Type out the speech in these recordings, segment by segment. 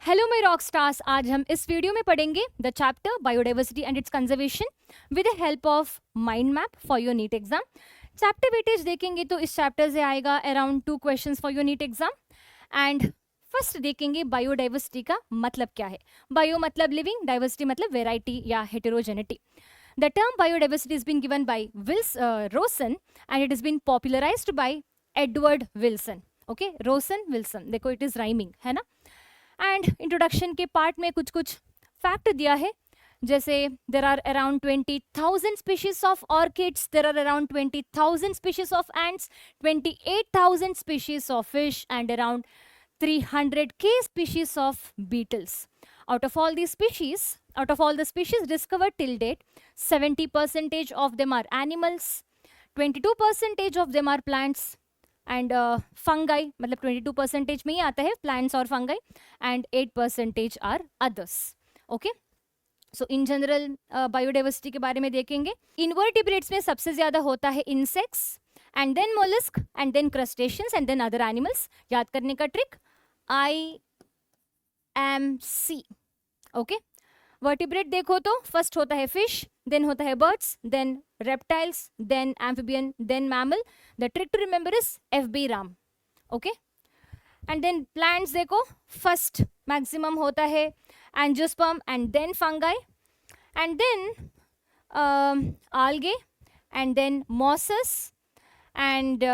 Hello my rock stars. आज हम इस वीडियो में पढ़ेंगे the chapter biodiversity and its conservation with the help of mind map for your NEET exam. Chapter weightage देखेंगे तो इस चैप्टर से आएगा around 2 questions for your NEET exam. And first देखेंगे बायोडाइवर्सिटी का मतलब क्या है। बायो मतलब लिविंग, डाइवर्सिटी मतलब वेराइटी या हेटेरोजेनिटी। The term biodiversity has been given by Rosen and it has been popularized by Edward Wilson. Okay, Rosen Wilson, देखो it is rhyming है ना। एंड इंट्रोडक्शन के पार्ट में कुछ कुछ फैक्ट दिया है, जैसे there are around 20,000 species of orchids, there are around 20,000 species of ants, 28,000 species of fish and around 300k species of beetles. Out of all these species, out of all the species discovered till date, 70% of them are animals, 22% of them are plants, and fungi मतलब 22% में ही आता है plants और fungi, and 8% are others. Okay, so in general biodiversity के बारे में देखेंगे। इनवर्टिब्रेट्स में सबसे ज्यादा होता है insects, and then molluscs, and then crustaceans, and then other animals. याद करने का ट्रिक IMC। ओके, वर्टिब्रेट देखो तो फर्स्ट होता है फिश, देन होता है birds, then reptiles, then amphibian, then mammal. The trick to remember is FB Ram. Okay, and then plants देखो, फर्स्ट मैक्सिमम होता है angiosperm, and then fungi, and then algae, and then mosses, and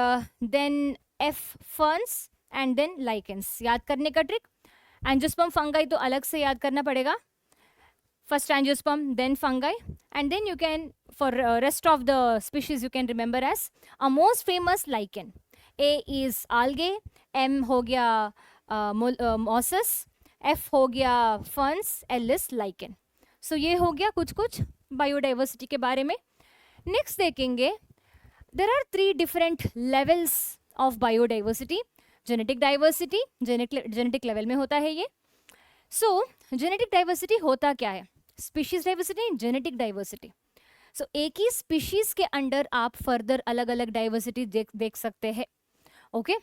then F ferns, and then lichens. याद करने का trick, angiosperm fungi तो अलग से याद करना पड़ेगा। First angiosperm, then fungi, and then you can, for rest of the species you can remember as a most famous lichen. A is algae, M हो गया mosses, F हो गया ferns, L is lichen. So ये हो गया कुछ कुछ biodiversity के बारे में। Next देखेंगे, there are 3 different levels of biodiversity. Genetic diversity, genetic level में होता है ये। So genetic diversity होता क्या है? Species diversity, genetic diversity. So एक ही स्पीशीज के अंडर आप फर्दर अलग अलग डाइवर्सिटी देख सकते हैं। Okay,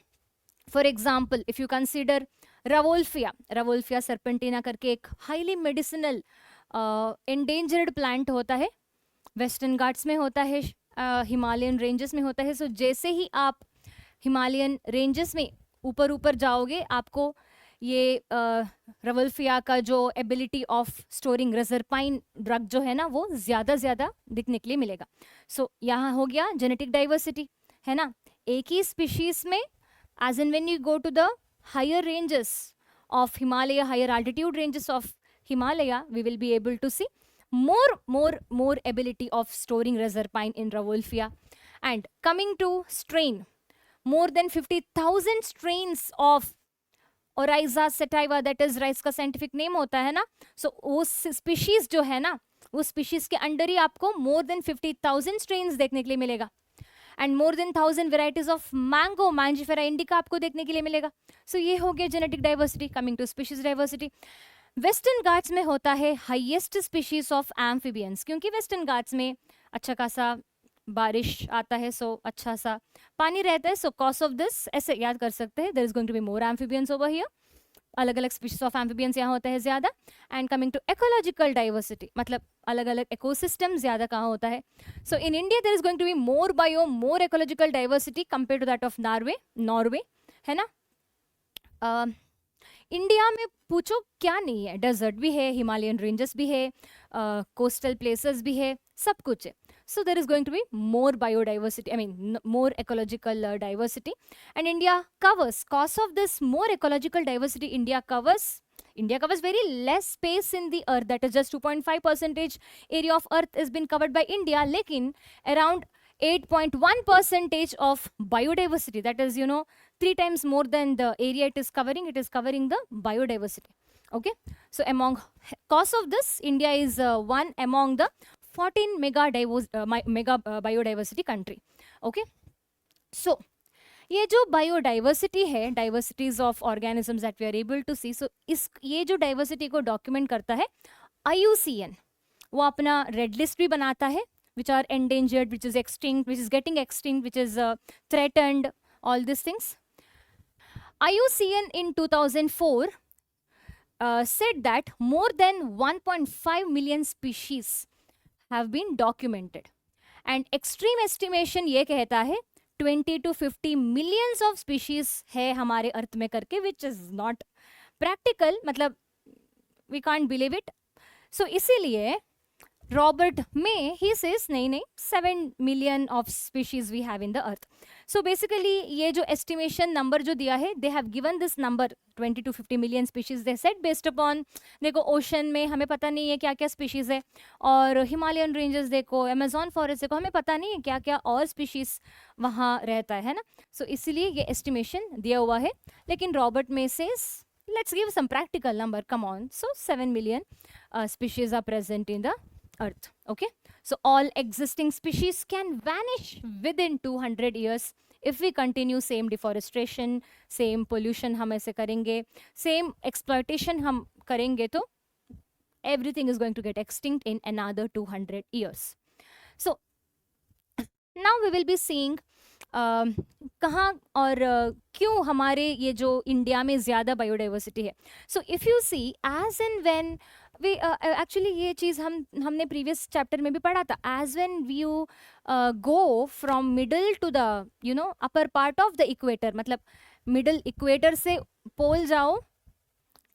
for example if you consider rauvolfia serpentina करके एक हाईली मेडिसिनल एंडेंजर्ड प्लांट होता है, वेस्टर्न घाट्स में होता है, हिमालयन रेंजेस में होता है। सो जैसे ही आप हिमालयन रेंजेस में ऊपर ऊपर जाओगे, आपको ये रवोल्फिया का जो ability of storing reserpine drug जो है ना, वो ज़्यादा दिखने के लिए मिलेगा। सो यहाँ हो गया जेनेटिक डाइवर्सिटी, है ना। एक ही स्पीशीज में, as and when you go to the higher ranges of Himalaya, higher altitude ranges of Himalaya, we will be able to see more ability of storing reserpine in Rauwolfia. And coming to strain, more than 50,000 strains of Oryza sativa, that is rice का scientific name होता है ना। सो वो species जो है ना, वो species के अंडर ही आपको मोर देन 50,000 स्ट्रेन्स देखने के लिए मिलेगा, and more than 1,000 varieties of mango, mangifera indica आपको देखने के लिए मिलेगा। सो ये हो गया genetic diversity. Coming to species diversity, Western Ghats में होता है हाईएस्ट स्पीशीज ऑफ एम्फिबियंस, क्योंकि वेस्टर्न घाट्स में अच्छा खासा बारिश आता है, सो अच्छा सा पानी रहता है। सो कॉज ऑफ दिस ऐसे याद कर सकते हैं, there is going to be more amphibians over here, अलग अलग स्पीशीज ऑफ एम्फिबियंस यहाँ होता है ज्यादा। And coming to ecological diversity, मतलब अलग अलग इकोसिस्टम ज्यादा कहाँ होता है। So in India there is going to be more ecological diversity compare to that of Norway, है ना। इंडिया में पूछो क्या नहीं है, डेजर्ट भी है, हिमालयन रेंजेस भी है, कोस्टल प्लेसेस भी है, सब कुछ है। So there is going to be more biodiversity, I mean more ecological diversity, and India covers, cause of this more ecological diversity, India covers very less space in the earth, that is just 2.5% area of earth has been covered by India, lekin around 8.1% of biodiversity, that is 3 times more than the area it is covering the biodiversity. Okay, so among cause of this, India is one among the 14 mega biodiversity country. Okay, so ये जो biodiversity है, diversities of organisms that we are able to see, so इस ये जो diversity को document करता है IUCN, वो अपना रेड लिस्ट भी बनाता है, which are endangered, which is extinct, which is getting extinct, which is threatened, all these things. IUCN in 2004 said that more than 1.5 million species have been documented. And extreme estimation ये कहता है 20 to 50 millions of species है हमारे अर्थ में करके, which is not practical, मतलब we can't believe it. So इसीलिए Robert में ही सेज नहीं नहीं 7 million of species we have in the earth. So basically ये जो एस्टिमेशन नंबर जो दिया है, they have given this number 20 to 50 million species they said based upon, देखो ओशन में हमें पता नहीं है क्या क्या स्पीशीज है, और हिमालयन रेंजेस देखो, अमेजॉन फॉरेस्ट देखो, हमें पता नहीं है क्या क्या और स्पीशीज वहाँ रहता है ना. सो इसीलिए ये एस्टिमेशन दिया हुआ है. लेकिन रॉबर्ट में says let's give some practical number, come on. So 7 million species are present in the earth. Okay, so all existing species can vanish within 200 years if we continue same deforestation, same pollution हम ऐसे करेंगे, same exploitation हम करेंगे, तो everything is going to get extinct in another 200 years. So now we will be seeing कहाँ और क्यों हमारे ये जो इंडिया में ज़्यादा बायोडाइवर्सिटी है. So if you see as and when we actually ये चीज़ हमने प्रीवियस चैप्टर में भी पढ़ा था. As when you go from middle to the you know upper part of the equator, मतलब मिडल इक्वेटर से पोल जाओ,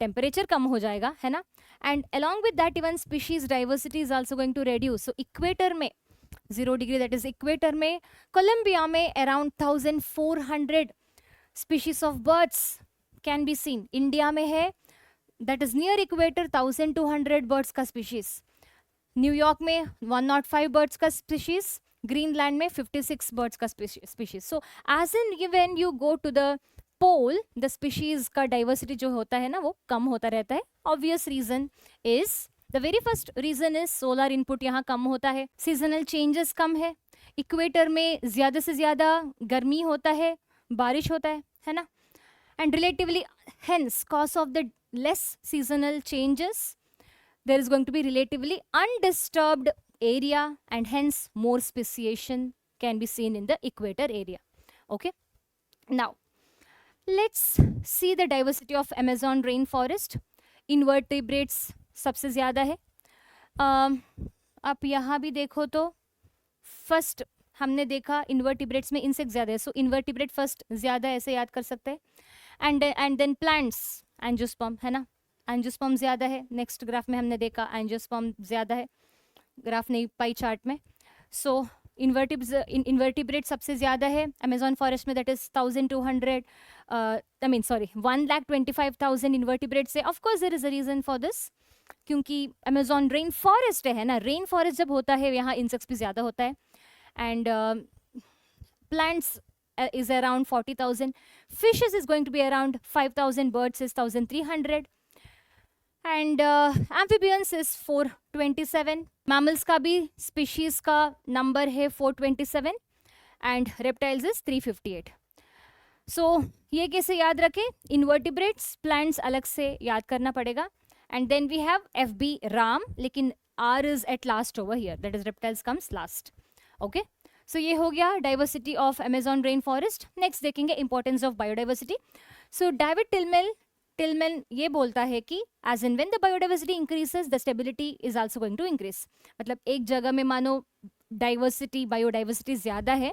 टेम्परेचर कम हो जाएगा, है ना. And along with that even species diversity is also going to reduce. So equator में 0 degree, that is equator में, कोलंबिया में around 1400 species of birds can be seen. India में है, that is near equator, 1200 birds का species. New York में 105 birds का species, Greenland में 56 birds का species. So as in when you go to the pole, the species का diversity जो होता है ना, वो कम होता रहता है. Obvious reason is, the very first reason is solar input यहाँ कम होता है, सीजनल चेंजेस कम है, इक्वेटर में ज्यादा से ज्यादा गर्मी होता है, बारिश होता है ना. And relatively hence cause of the less seasonal changes there is going to be relatively undisturbed area, and hence more speciation can be seen in the equator area. Okay, now let's see the diversity of Amazon rainforest. Invertebrates सबसे ज़्यादा है. आप यहाँ भी देखो तो first हमने देखा इन्वर्टिब्रेट्स में इंसेक्ट ज़्यादा है, सो इन्वर्टिब्रेट फर्स्ट ज़्यादा ऐसे याद कर सकते हैं. एंड देन प्लांट्स, एंजियोस्पर्म है ना, एंजियोस्पर्म ज़्यादा है. नेक्स्ट ग्राफ में हमने देखा एंजियोस्पर्म ज़्यादा है, ग्राफ नहीं पाई चार्ट में. सो इन्वर्टिब्रेट सबसे ज़्यादा है अमेजॉन फॉरेस्ट में, that is 1200 I mean sorry 1,25,000 invertebrates है. Of course there is a reason for this, क्योंकि अमेजॉन रेन फॉरेस्ट है ना, रेन फॉरेस्ट जब होता है यहाँ इंसेक्ट्स भी ज़्यादा होता है. And plants is around 40,000, fishes is going to be around 5,000, birds is 1,300, and amphibians is 427. mammals का भी species का number है 427, and reptiles is 358. so ये कैसे याद रखें, invertebrates, plants अलग से याद करना पड़ेगा. and then we have FB ram, लेकिन R is at last over here, that is reptiles comes last. okay, सो ये हो गया diversity of Amazon rain forest. Next देखेंगे importance of biodiversity. So David Tilman ये बोलता है कि as and when the biodiversity increases the stability is also going to increase. मतलब एक जगह में मानो डाइवर्सिटी बायोडाइवर्सिटी ज़्यादा है,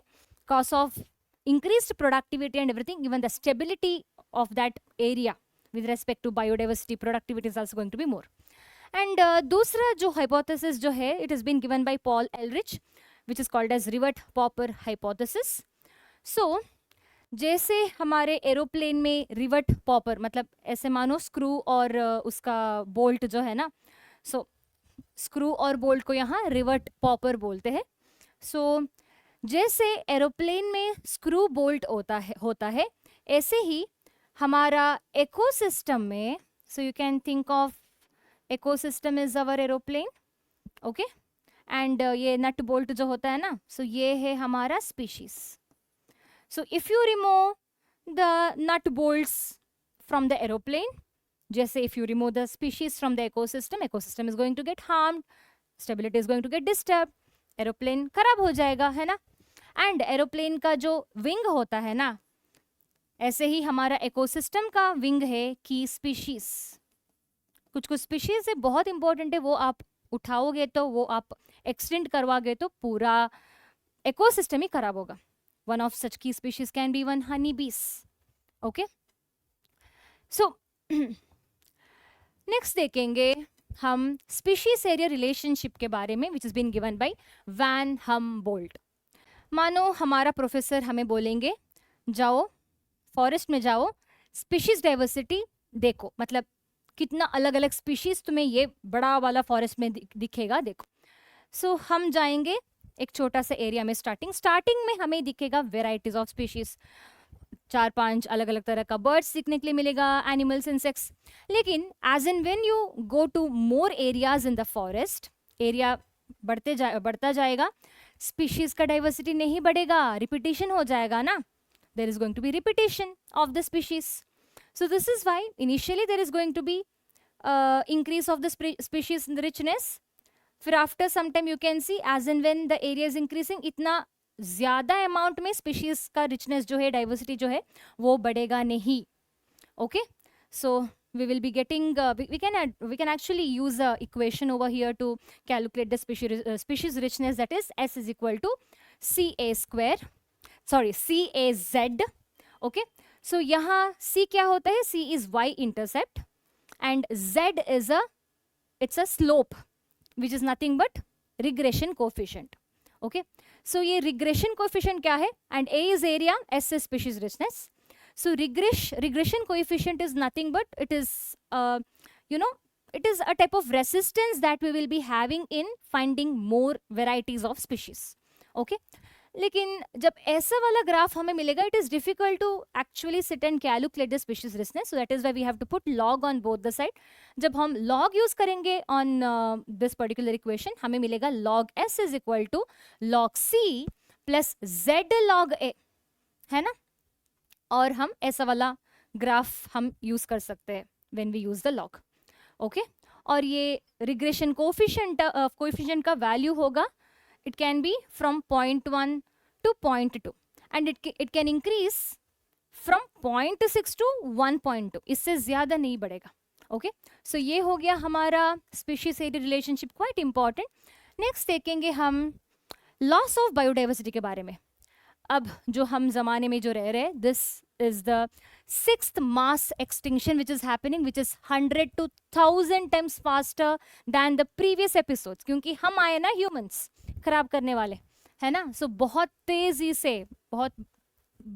cause of increased productivity and everything, even the stability of that area with respect to biodiversity productivity is also going to be more. And दूसरा जो hypothesis जो है, it has been given by Paul Ehrlich, which is called as rivet popper hypothesis. so जैसे हमारे aeroplane में revert popper, मतलब ऐसे मानो स्क्रू और उसका बोल्ट जो है ना, सो स्क्रू और बोल्ट को यहाँ रिवर्ट पॉपर बोलते हैं. सो जैसे एरोप्लेन में स्क्रू बोल्ट होता है ऐसे ही हमारा इकोसिस्टम में, so you can think of ecosystem is our aeroplane. Okay, and ये नट बोल्ट जो होता है ना, सो ये है हमारा species. So if you remove the nut bolts from the aeroplane, जैसे if you remove the species from the ecosystem, ecosystem is going to get harmed, stability is going to get disturb, aeroplane खराब हो जाएगा, है ना. And aeroplane का जो wing होता है ना, ऐसे ही हमारा इकोसिस्टम का विंग है की स्पीशीज. कुछ कुछ स्पीशीज है बहुत इंपॉर्टेंट है, वो आप उठाओगे तो, वो आप एक्सटेंड करवाओगे तो पूरा इकोसिस्टम ही खराब होगा. वन ऑफ सच की species can be one Honey बीस. ओके, सो नेक्स्ट देखेंगे हम स्पीशीज एरिया रिलेशनशिप के बारे में, which is been given by von Humboldt. मानो हमारा प्रोफेसर हमें बोलेंगे जाओ फॉरेस्ट में जाओ, स्पीशीज डाइवर्सिटी देखो, मतलब कितना अलग अलग स्पीशीज तुम्हें ये बड़ा वाला फॉरेस्ट में दिखेगा देखो. सो हम जाएंगे एक छोटा सा एरिया में, स्टार्टिंग में हमें दिखेगा वेराइटीज ऑफ स्पीशीज, 4-5 अलग अलग तरह का बर्ड्स सीखने के लिए मिलेगा, एनिमल्स, इंसेक्ट्स. लेकिन as and when you go to more areas in the forest, area बढ़ता जाएगा, स्पीशीज का डाइवर्सिटी नहीं बढ़ेगा, रिपीटिशन हो जाएगा ना. There is going to be repetition of the species. So this is why initially there is going to be increase of the species richness. फिर after some time you can see as and when the area is increasing, इतना ज़्यादा amount में species का richness जो है, diversity जो है, वो बढ़ेगा नहीं. Okay, so we will be getting we can actually use a equation over here to calculate the species richness, that is S is equal to CA square, sorry C A Z. Okay, so यहाँ C क्या होता है, C is y intercept and Z is it's a slope which is nothing but regression coefficient. Okay, so ये regression coefficient क्या है, and A is area, S is species richness. So regression coefficient is nothing but it is it is a type of resistance that we will be having in finding more varieties of species. Okay, लेकिन जब ऐसा वाला graph हमें मिलेगा, it is difficult to actually sit and calculate the species richness, so that is why we have to put log on both the side. जब हम log use करेंगे on this particular equation, हमें मिलेगा log S is equal to log C plus Z log A, है ना. और हम ऐसा वाला ग्राफ हम यूज कर सकते हैं when we use the log. Okay, और ये रिग्रेशन कोएफिशिएंट का वैल्यू होगा, it can be from 0.1 to 0.2 and it can increase from 0.6 to 1.2, इससे ज़्यादा नहीं बढ़ेगा. ओके, सो ये हो गया हमारा species area relationship, quite important. Next देखेंगे हम लॉस ऑफ बायोडाइवर्सिटी के बारे में. अब जो हम ज़माने में जो रह रहे हैं, this is the 6th mass extinction which is happening, which is 100 to 1000 times faster than the previous episodes, क्योंकि हम आए ना ह्यूमंस खराब करने वाले, है ना. सो बहुत तेजी से, बहुत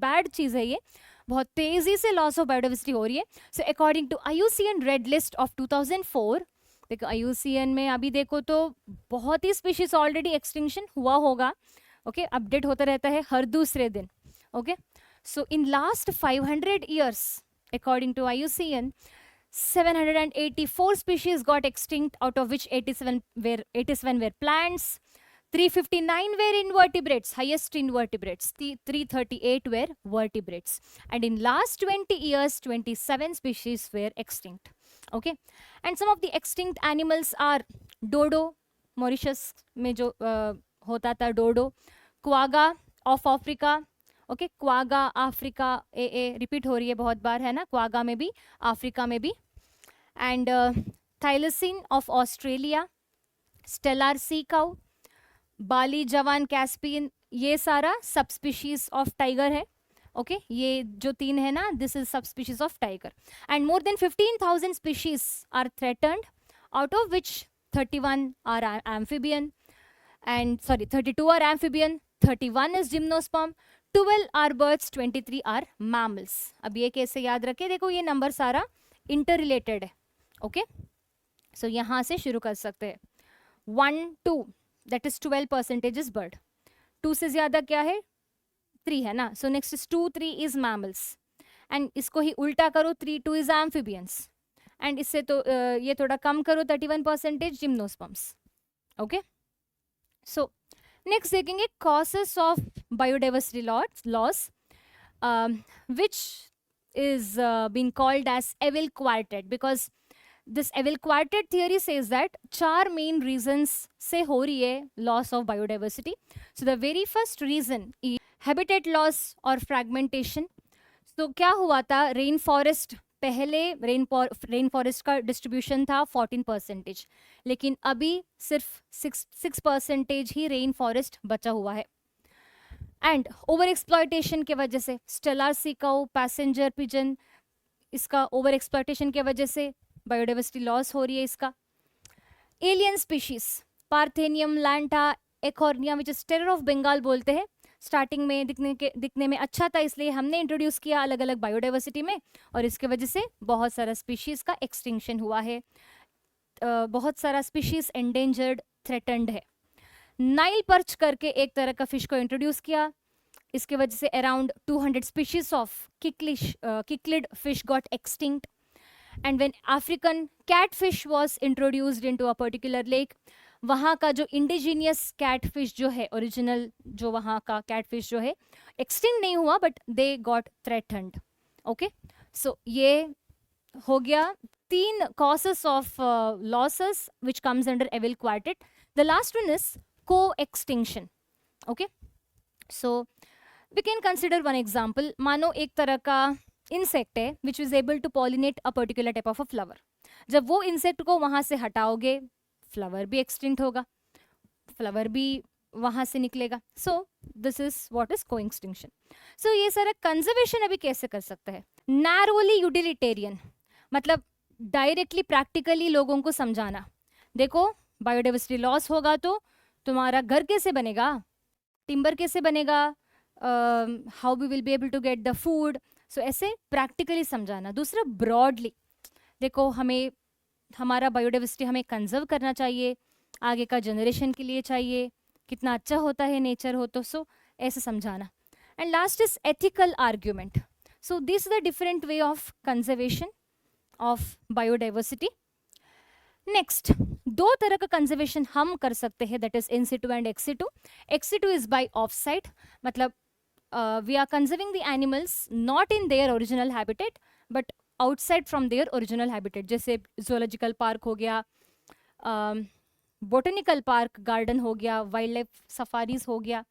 बैड चीज़ है ये, बहुत तेजी से लॉस ऑफ बायोडाइवर्सिटी हो रही है. So according to IUCN red list of 2004, देखो IUCN में अभी देखो तो बहुत ही स्पीशीज ऑलरेडी एक्सटिंक्शन हुआ होगा. ओके, अपडेट होता रहता है हर दूसरे दिन. Okay, so in last 500 years according to IUCN 784 species got extinct, out of which 87 were plants, 359 were invertebrates, highest invertebrates, 338 were vertebrates, and in last 20 years 27 species were extinct. Okay, and some of the extinct animals are dodo, Mauritius में जो होता था dodo, quagga of Africa. Okay, quagga Africa, A repeat हो रही है बहुत बार, है ना, क्वागा में भी, अफ्रीका में भी. And thylacine of Australia, Steller sea cow, Bali Javan Caspian, ये सारा सब स्पीशीज ऑफ टाइगर है. ओके, ये जो 3 है ना, दिस इज सब species of tiger. And more than 15,000 species are threatened, out of which 31 are amphibian, and 32 are amphibian, 31 is gymnosperm, 12 are birds, 23 are mammals. अब ये कैसे याद रखे, देखो ये नंबर सारा इंटर रिलेटेड है. ओके, सो यहाँ से शुरू कर सकते हैं. 1 2 दैट इज 12% इज बर्ड, 2 से ज़्यादा क्या है, 3 है ना. So next is 2 3 is mammals, and इसको ही उल्टा करो, 3 2 इज एम्फीबियंस, एंड इससे तो ये थोड़ा कम करो, 31% जिम्नोस्पर्म्स. ओके, सो नेक्स्ट देखेंगे causes of biodiversity loss, which is being called as Evil Quartet, because this Evil Quartet theory says that 4 main reasons से हो रही है loss of biodiversity. So the very first reason is habitat loss or fragmentation. So क्या हुआ था, rain forest पहले rain forest का distribution था 14%, लेकिन अभी सिर्फ 6% ही रेन फॉरेस्ट बचा हुआ है। एंड ओवर एक्सप्लॉयटेशन के वजह से स्टेलार सिकाऊ, पैसेंजर पिजन, इसका ओवर एक्सप्लॉयटेशन के वजह से बायोडाइवर्सिटी लॉस हो रही है इसका। Alien species, parthenium lantana eichhornia which is terror of Bengal बोलते हैं। स्टार्टिंग में दिखने में अच्छा था, इसलिए हमने इंट्रोड्यूस किया अलग अलग बायोडाइवर्सिटी में, और इसके वजह से बहुत सारा स्पीशीज का एक्सटिंक्शन हुआ है। बहुत सारा स्पीशीज एंडेंजर्ड, थ्रेटन्ड है। नाइल पर्च करके एक तरह का फिश को इंट्रोड्यूस किया, इसके वजह से around 200 species of cichlid fish got extinct. And when African catfish was introduced into a particular lake, वहाँ का जो इंडिजीनियस कैटफिश जो है, ओरिजिनल जो वहाँ का कैटफिश जो है, एक्सटिंक्ट नहीं हुआ but they got threatened. Okay, so ये हो गया 3 causes of losses which comes under evil quartet. The last one is co-extinction. Okay, so we can consider one example. मानो एक तरह का इंसेक्ट है which is able to pollinate a particular type of a flower. जब वो insect को वहाँ से हटाओगे, फ्लावर भी एक्सटिंक्ट होगा, फ्लावर भी वहाँ से निकलेगा। सो दिस इज व्हाट इज को एक्सटिंक्शन। सो ये सारा कंजर्वेशन अभी कैसे कर सकते हैं? नैरोली यूटिलिटेरियन, मतलब डायरेक्टली प्रैक्टिकली लोगों को समझाना। देखो, बायोडाइवर्सिटी लॉस होगा तो तुम्हारा घर कैसे बनेगा, टिम्बर कैसे बनेगा, how we will be able to get the food. So ऐसे प्रैक्टिकली समझाना। दूसरा, ब्रॉडली, देखो हमें हमारा बायोडाइवर्सिटी हमें कंजर्व करना चाहिए, आगे का जनरेशन के लिए चाहिए, कितना अच्छा होता है नेचर हो तो। सो ऐसे समझाना। And last is ethical argument. So this is the different way of conservation of biodiversity. Next, 2 तरह का कंजर्वेशन हम कर सकते हैं, that is in situ and ex situ. Ex situ is by of site, मतलब we are conserving the animals not in their original habitat but outside from their original habitat, जैसे zoological park हो गया, botanical park garden हो गया, wild life safaris हो गया।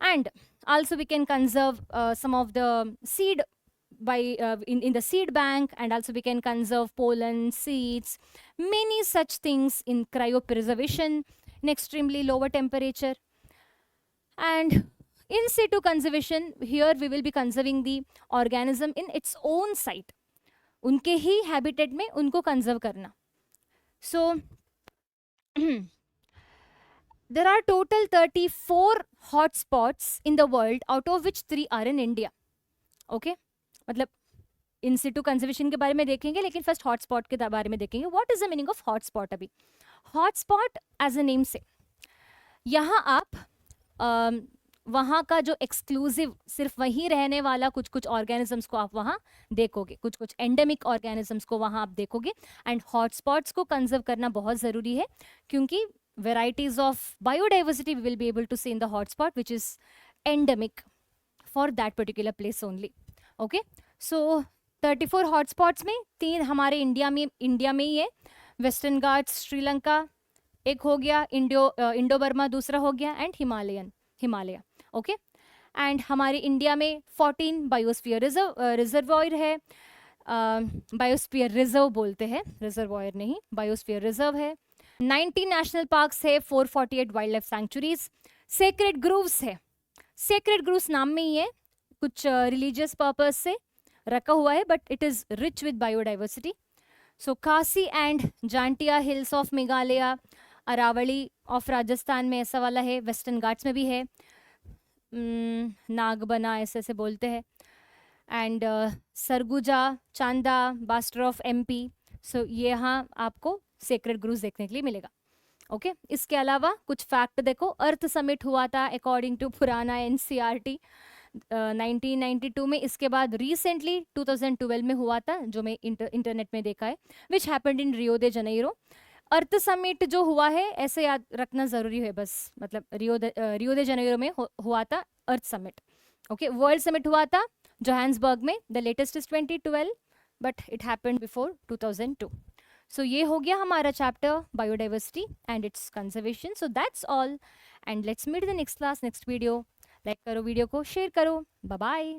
And also we can conserve some of the seed by in the seed bank, and also we can conserve pollen, seeds, many such things in cryopreservation in extremely lower temperature. And in situ conservation, here we will be conserving the organism in its own site, उनके ही habitat में उनको conserve करना। So there are total 34 hotspots in the world, out of which 3 are in India. Okay, मतलब इन Situ conservation के बारे में देखेंगे, लेकिन फर्स्ट हॉटस्पॉट के बारे में देखेंगे। What is the meaning of hotspot? अभी हॉटस्पॉट एज अ नेम से, यहाँ आप वहाँ का जो एक्सक्लूसिव सिर्फ वहीं रहने वाला कुछ कुछ ऑर्गेनिजम्स को आप वहाँ देखोगे, कुछ कुछ एंडेमिक ऑर्गेनिजम्स को वहाँ आप देखोगे। एंड हॉटस्पॉट्स को कंजर्व करना बहुत ज़रूरी है, क्योंकि varieties of biodiversity we will be able to see in the hotspot which is endemic for that particular place only. Okay, so 34 hotspots में 3 हमारे इंडिया में ही है। वेस्टर्न घाट्स, श्रीलंका एक हो गया, इंडो बर्मा दूसरा हो गया, एंड हिमालय। ओके, एंड हमारे इंडिया में 14 बायोस्फीयर रिजर्वॉयर है, बायोस्फीयर रिजर्व बोलते हैं, रिजर्वॉयर नहीं, बायोस्फीयर रिजर्व है। 90 नेशनल पार्क्स है, 448 wild life sanctuaries, sacred grooves है। सेक्रेड ग्रूव्स नाम में ही है, कुछ रिलीजियस पर्पस से रखा हुआ है, but it is rich with biodiversity. So Khasi and Jaintia hills of Meghalaya, Aravalli of Rajasthan में ऐसा वाला है, वेस्टर्न घाट्स में भी है, नागबना ऐसे बोलते हैं, and Sarguja, Chanda, Bastar of MP. So यहाँ आपको सेक्रेड ग्रूव्स देखने के लिए मिलेगा। ओके, इसके अलावा कुछ फैक्ट देखो, अर्थ समिट हुआ था अकॉर्डिंग टू पुराना एनसीईआरटी 1992 में। इसके बाद रिसेंटली 2012 में हुआ था, जो मैं इंटरनेट में देखा है, which happened in Rio they Janeiro. Earth summit जो हुआ है ऐसे याद रखना ज़रूरी है बस, मतलब रियो दे जनेरो में हुआ था earth summit. Okay, world summit हुआ था जोहान्सबर्ग में, the latest is 2012, but it happened before 2002। So ये हो गया हमारा chapter biodiversity and its conservation. So that's all, and let's meet the next class, next video. लाइक करो वीडियो को, शेयर करो, बाय बाय।